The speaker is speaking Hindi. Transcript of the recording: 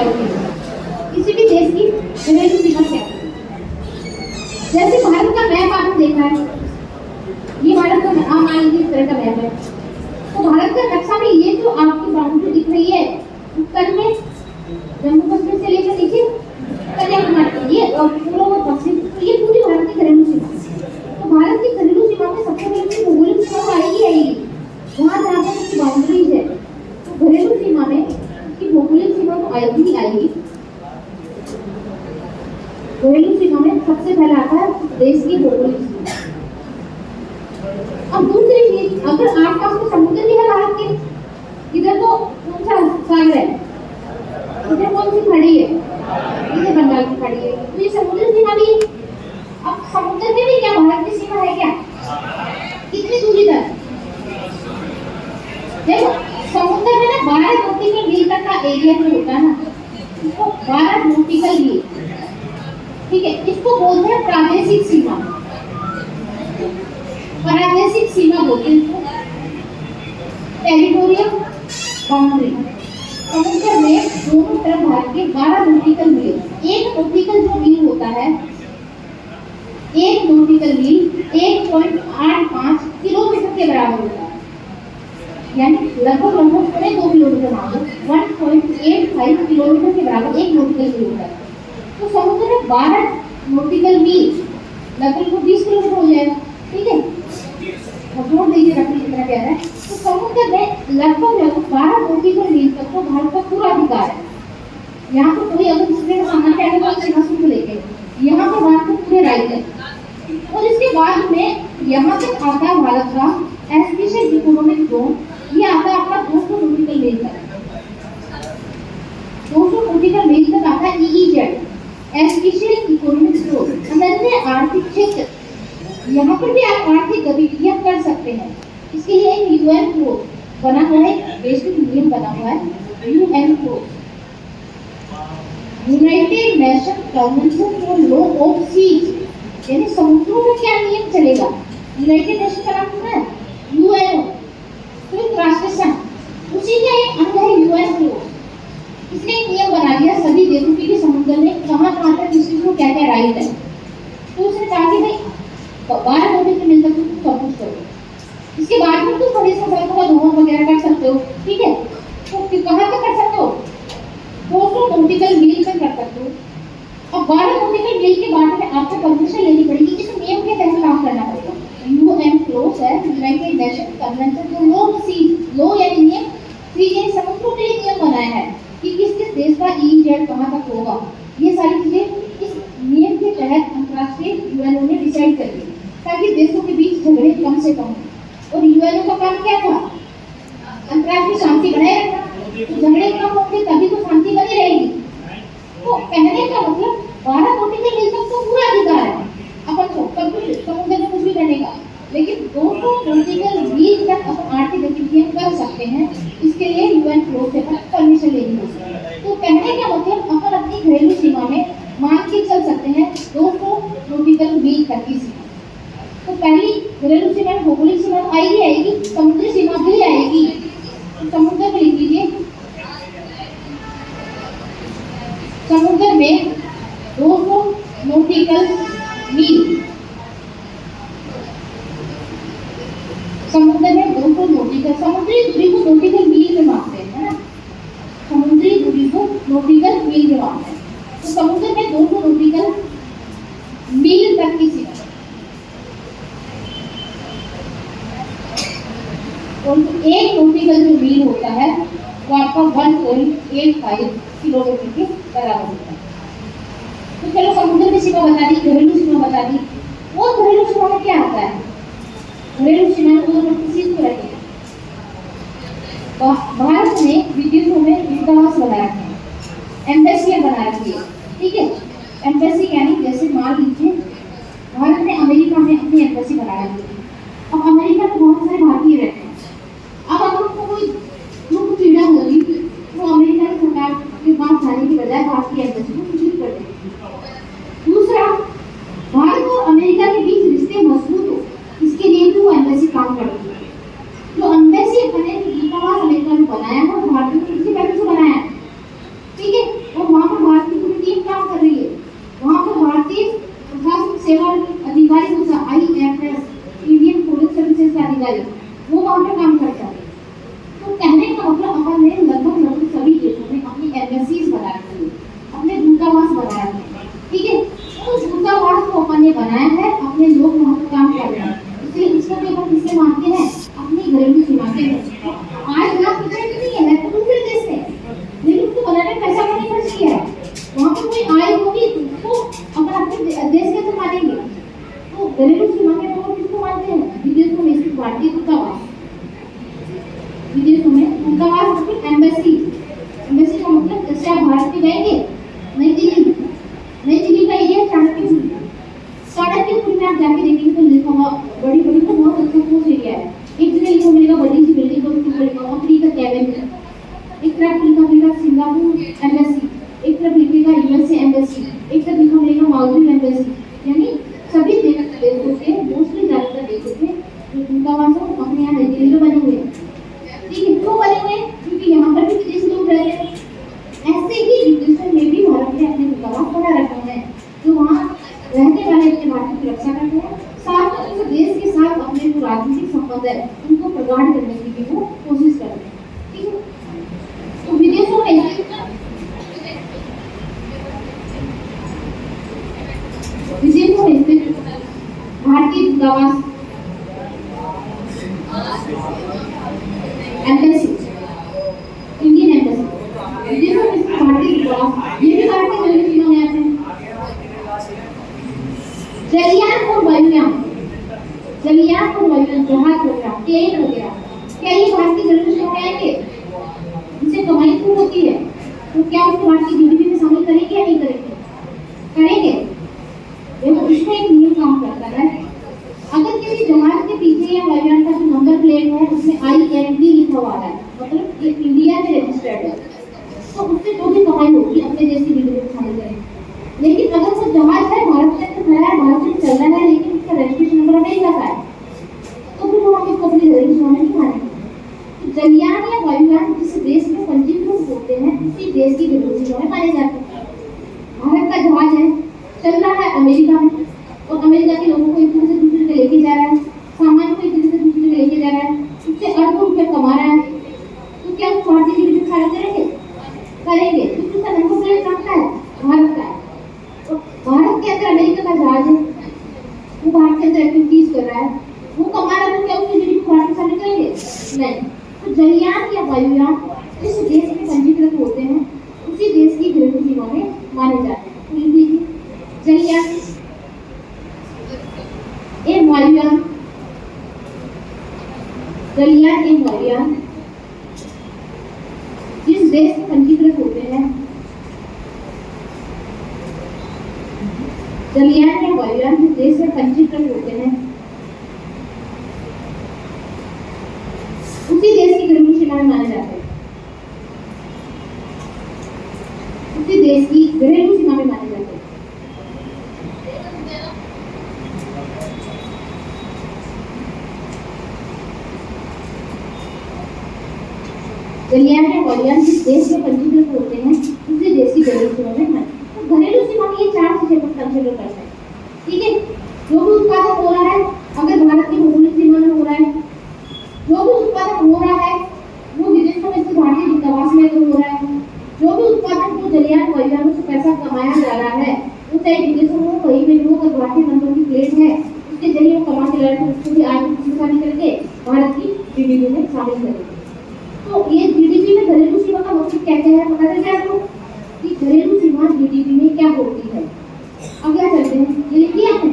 क्या होती है, किसी भी देश की घरेलू सीमा क्या होती है। जैसे भारत का मैप आपने देखा है, ये भारत का आप मान लीजिए इस तरह का मैप है, तो भारत का नक्शा में ये जो आपकी बाउंड्री दिख रही है उत्तर में जम्मू कश्मीर से लेकर नीचे कन्याकुमारी, ये पूरा और पश्चिम, तो ये पूरी भारत की घरेलू सीमा है। तो भारत की घरेलू सीमा में सबसे पहले भौगोलिक सीमा तो आएगी, वहाँ जहाँ पर उसकी बाउंड्रीज है, तो घरेलू सीमा में उसकी भौगोलिक सीमा तो आएगी। घरेलू सीमा में सबसे पहले आता है देश की भौगोलिक सीमा। अब दूसरी चीज, अगर आसपास में समुद्र भी है भारत के, इधर तो कौन सा सागर है, इधर कौन सी खाड़ी है, इधर बंगाल की खाड़ी है, तो ये समुद्र सीमा भी है। अब समुद्र में भी क्या भारत की सीमा है क्या, कितनी दूरी तक, देखो समुद्र में ना 12 नॉटिकल मील तक का एरिया जो होता है ना, इसको 12 नॉटिकल मील, ठीक है, इसको बोलते हैं प्रादेशिक सीमा। प्रादेशिक सीमा बोलते हैं टेरिटोरियल बाउंड्री। समुद्र में दोनों तरफ भारत के 12 नॉटिकल मील, एक नॉटिकल जो मील होता है, एक नॉटिकल मील 1.85 किलोमीटर के बराबर होता है, यानी लगभग 2 किलोमीटर मान लो, 1.85 किलोमीटर के बराबर एक नॉटिकल मील होता है। तो समुद्र में 12 नॉटिकल मील लगभग 20 किलोमीटर हो जाएगा, ठीक है, और जोड़ दीजिए रखने कितना कह रहा है। तो समुद्र में लगभग 12 नॉटिकल मील तक तो भारत का पूरा अधिकार है। यहाँ पर कोई अगर दूसरे का मानना चाहे तो यहाँ से लेके यहाँ पर भारत को पूरे राइट है। और इसके बाद में यहाँ तक आता है भारत का स्पेशल इकोनॉमिक जोन, ये आता है आपका 200 नॉटिकल मील तक, 200 नॉटिकल मील तक आता है EEZ, स्पेशल इकोनॉमिक जोन, अनन्य आर्थिक क्षेत्र। यहाँ पर भी आप आर्थिक गतिविधियां कर सकते हैं। इसके लिए एक UN क्लोज बना हुआ है, वैश्विक नियम बना हुआ है, UN क्लोज, United Nation Convention for law of seas, यानी समुद्रों में क्या नियम चलेगा। यूनाइटेड नेशन का नाम सुना है, UN, संयुक्त राष्ट्र संघ, उसी का एक अंग है UN क्लोज। इसने एक नियम बना दिया सभी देशों के लिए समुद्र में कहाँ कहाँ तक किसी को क्या क्या राइट है। तो उसने कहा कि भाई 12 नॉटिकल मील तक तुम सब कुछ करो, इसके बाद में तुम बड़े समुद्रों का दोहन वगैरह कर सकते हो, ठीक है। तो कहाँ तक कर सकते हो, 200 नॉटिकल मील तक कर सकते हो। अब 12 नॉटिकल मील के बाद में आपको परमिशन लेनी पड़ेगी, इस नियम के तहत काम करना पड़ेगा। UN क्लोज है, United Nation Convention for law of sea, law यानी नियम, सी यानी समुद्रों के लिए नियम बनाया है कि किस किस देश का EEZ कहाँ तक होगा। ये सारी चीजें इस नियम के तहत अंतर्राष्ट्रीय UN ने डिसाइड कर दी ताकि देशों के बीच झगड़े कम से कम हो। और UN का काम क्या था, अंतर्राष्ट्रीय शांति बनाए रखना, तो झगड़े कम होंगे तभी तो शांति बनी रहेगी। तो कहने का मतलब 12 नॉटिकल मील तक तो पूरा अधिकार है अपन को, सब कुछ समुद्र में कुछ भी करने का, लेकिन 200 नॉटिकल मील तक अपन आर्थिक गतिविधियां कर सकते हैं। इसके लिए UN क्लोज से परमिशन लेनी होगी। तो कहने का मतलब अपन अपनी घरेलू सीमा में मान के चल सकते हैं 200 नॉटिकल मील तक की सीमा। तो पहली घरेलू सीमा में भौगोलिक सीमा आएगी, समुद्री सीमा भी आएगी। तो समुद्र में लिख लीजिए, समुद्र में 200 नॉटिकल मील, समुद्र में 200 नॉटिकल, समुद्री दूरी को नॉटिकल मील में मापते हैं, है ना, समुद्री दूरी को नॉटिकल मील में मापते हैं। तो समुद्र में 200 नॉटिकल मील तक की सीमा, और एक नॉटिकल जो मील होता है वो आपका 1.85 किलोमीटर के बराबर होता है। तो चलो समुद्र की सीमा बता दी, घरेलू सीमा बता दी। और घरेलू सीमा में क्या आता है, घरेलू सीमा में दो चीज को रखें। भारत ने विदेशों में दूतावास बना रखे हैं, एम्बेसियां बना रखी है, ठीक है। एम्बेसी यानी जैसे मान लीजिए भारत ने अमेरिका में अपनी एम्बेसी बना रखी है। अब अमेरिका में बहुत सारे भारतीय रहते हैं। अब अगर उनको कोई दुख पीड़ा होगी तो अमेरिका की सरकार के पास जाने की बजाय भारतीय एम्बेसी को सूचित कर देगी। दूसरा, भारत और अमेरिका के बीच रिश्ते मजबूत हो, इसके लिए भी वो एम्बेसी काम करती है। जो एम्बेसी बने दूतावास अमेरिका ने बनाया है, भारत ने किसी पैसे से बनाया है, ठीक है। सेवा अधिकारी होता IFS, इंडियन पुलिस सर्विसेज का अधिकारी, वो वहाँ पे काम करता है। तो कहने का मतलब अपन ने लगभग सभी देशों में अपनी एम्बेसीज बना रखी है, अपने दूतावास बना रखे हैं, ठीक है। तो दूतावास को अपन ने बनाया है, अपने लोग वहाँ पे काम कर रहे हैं, इसलिए इसको भी अपन किससे मानते हैं, अपनी घरेलू सीमा के हैं। आज यहाँ प्रोजेक्ट नहीं है तो दूसरे देश में, लेकिन उसको बनाने में पैसा नहीं खर्च किया है, वहाँ पे कोई आय होगी तो अपन अपने देश के तो मानेंगे। तो घरेलू सीमा के लोग किसको मानते हैं, विदेशों में स्थित भारतीय दूतावास, विदेशों में दूतावास मतलब एम्बेसी। एम्बेसी का मतलब जैसे आप भारत में जाएंगे, नई दिल्ली का एरिया चाणक्यपुरी, चाणक्यपुरी में आप जाके देखेंगे तो लिखा हुआ बड़ी बड़ी तो बहुत अच्छा ठोस एरिया है। एक जगह लिखा मिलेगा बड़ी सी बिल्डिंग और उसके ऊपर लिखा हुआ अफ्रीका कैबिन, एक तरफ लिखा मिलेगा सिंगापुर एम्बेसी, एक तरफ लिखेगा USA एम्बेसी, एक तरफ लिखा मिलेगा मालदीव एम्बेसी। यानी सभी देशों के मोस्टली ज्यादातर देशों के जो दूतावास है अपने यहाँ नई दिल्ली में बने हुए हैं, ठीक है। क्यों बने हुए हैं, क्योंकि यहाँ पर भी विदेशी लोग रहते हैं। ऐसे ही विदेशों में भी भारत ने अपने दूतावास बना रखे हैं, जो वहाँ रहने वाले अपने भारत की रक्षा करते हैं, साथ में उस देश के साथ अपने जो राजनीतिक संबंध है उनको प्रगाढ़ करने की भी वो कोशिश करते हैं, ठीक है। तो विदेशों में स्थित भारतीय दूतावास एम्बेसी, इंडियन एम्बेसी, विदेशों में स्थित भारतीय दूतावास, ये भी भारत के घरेलू सीमा में आते हैं। जलयान और वायुयान, जलयान और वायुयान जहाज वगैरह ट्रेन वगैरह, क्या ये भारतीय घरेलू सीमा में आएंगे, इनसे कमाई खूब होती है, तो क्या उसको भारतीय GDP में शामिल करेंगे या नहीं करेंगे, करेंगे। देखो इसमें एक नियम काम करता है, अगर किसी जहाज के पीछे या वायुयान का जो नंबर प्लेट है उसमें IND लिखा हुआ है, मतलब ये इंडिया में रजिस्टर्ड है, तो उससे जो भी कमाई होगी अपने देश की GDP में शामिल करेंगे। लेकिन अगर वो जहाज है भारत के अंदर खड़ा है, भारत से चल रहा है, लेकिन उसका रजिस्ट्रेशन नंबर नहीं लगा है, तो फिर वो हम इसको अपनी घरेलू सीमा में नहीं मानेंगे। तो जलयान या वायुयान जिस देश में पंजीकृत होते हैं उसी देश की घरेलू सीमा में माने जाते हैं। भारत का जहाज है, चल रहा है अमेरिका में, और अमेरिका के लोगों को एक दूसरे से दूसरे जगह लेके जा रहा है, सामान को एक दूसरे से दूसरे जगह लेके जा रहा है, उससे अरबों रुपए कमा रहा है, तो क्या उस भारतीय GDP में शामिल करेंगे, करेंगे, क्योंकि उसका नंबर प्लेट कहाँ का है, भारत का है। तो भारत के अंदर अमेरिका का जहाज है, वो भारत के अंदर एक्टिविटीज कर रहा है, वो कमा रहा है, तो क्या उसकी GDP भारत में शामिल करेंगे, नहीं। तो जलयान या वायुयान जिस देश में पंजीकृत होते हैं उसी देश की घरेलू सीमा में माने जाते हैं। तो लिख लीजिए जलयान एक वायुयान, जलयान एक वायुयान जिस देश में पंजीकृत होते हैं, जलयान या वायुयान जिस देश में पंजीकृत होते हैं उसी देश की घरेलू सीमा में माने जाते हैं, उसी देश की घरेलू सीमा में माने जाते हैं। जलयान या वायुयान जिस देश में पंजीकृत होते हैं उसी देश की घरेलू सीमा में माने। तो घरेलू सीमा में ये चार चीजें पर कंसीडर करते हैं, ठीक है। जो भी उत्पादन हो रहा है अगर भारत की भौगोलिक सीमा में हो रहा है, जो भी उत्पादन हो रहा है वो विदेशों में स्थित भारतीय दूतावास में हो रहा है, जो भी उत्पादन को जलयान वायुयानों से पैसा कमाया जा रहा है वो चाहे विदेशों में कहीं भी हो, अगर भारतीय नंबर की प्लेट है उसके जरिए वो कमा के लाए उसको भी आर्थिक सुधार करके भारत की GDP में शामिल करेंगे। तो ये GDP में घरेलू सीमा का मतलब क्या है, पता चल गया आपको कि घरेलू सीमा GDP में क्या होती है। अब क्या करते हैं, ये लिखिए आपने